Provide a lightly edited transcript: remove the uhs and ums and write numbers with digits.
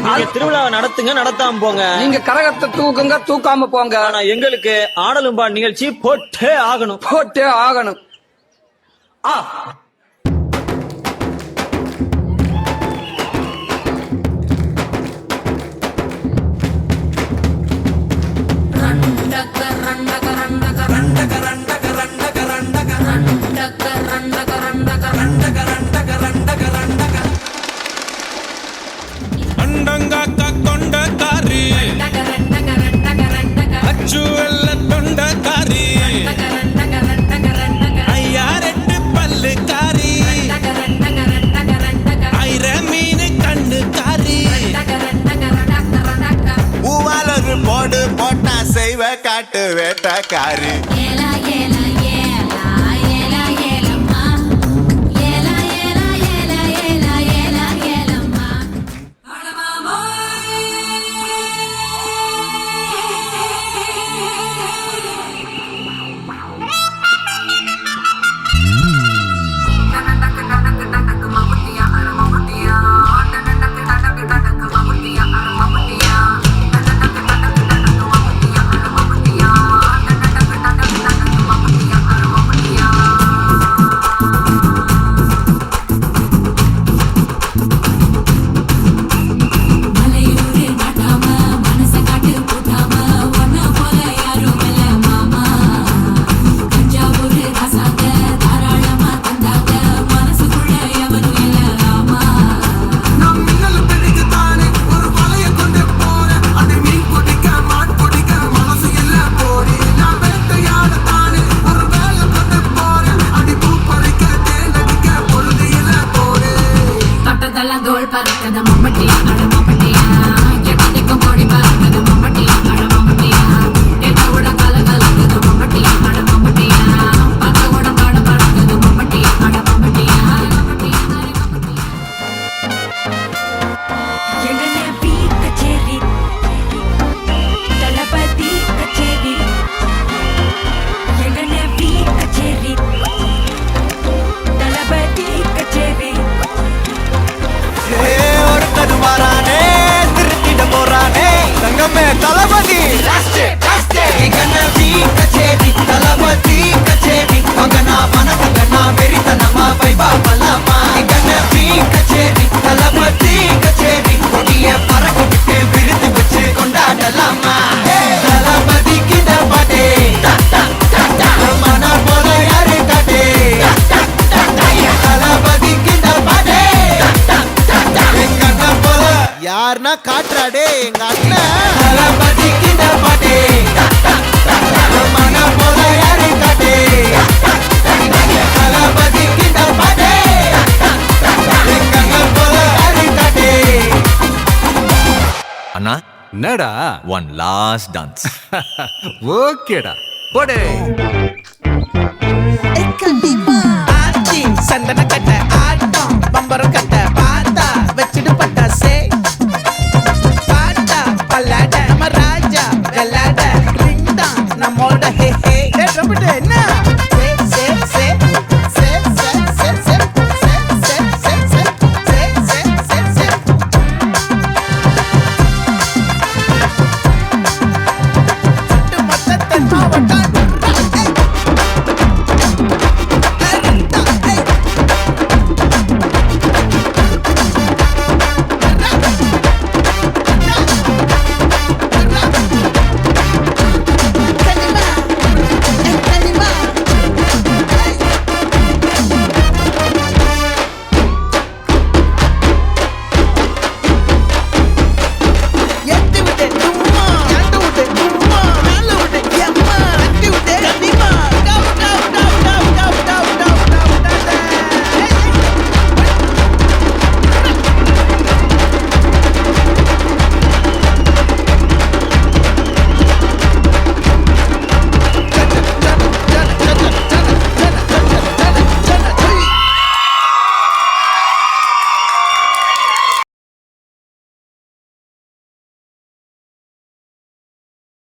நீங்க திருவிழாவை நடத்துங்க, நடத்தாம போங்க. நீங்க கரகத்தை தூக்குங்க, தூக்காம போங்க. ஆனா எங்களுக்கு ஆடலும்பா நிகழ்ச்சி போட்டே ஆகணும், போட்டே ஆகணும். ஆ அண்டங்காக்கா கொண்டக்காரி, அச்சுவல்ல தொண்டக்காரி, ஐயா ரெண்டு பல்லுக்காரி, ஐர மீன் கண்ணுக்காரி, பூவாலொரு போடு போட்டா செய்வ காட்டு வேட்டக்காரி. தளபதி கச்சேரி, தளபதி கச்சேரி, மகனா மனசகனா வெறித்தனமா வைபா பலமா. கச்சேரி, தளபதி கச்சேரி, கொடிய பறக்க விட்டு விருது வச்சு கொண்டாடலாமா. தளபதிக்கு பாட்டே மன போல யாரு காட்டே. தளபதிக்கு பாட்டே எங்க அண்ணன் போல யாருன்னா காட்டுறாடே எங்க அண்ணன். தளபதிக்கு பாட்டே மன போல யாரு காட்டே. தளபதிக்கு பாட்டே எங்க அண்ணன் போல யாரு காட்டே. அண்ணா என்னடா? One last dance. ஓகேடா, போடே. சந்தன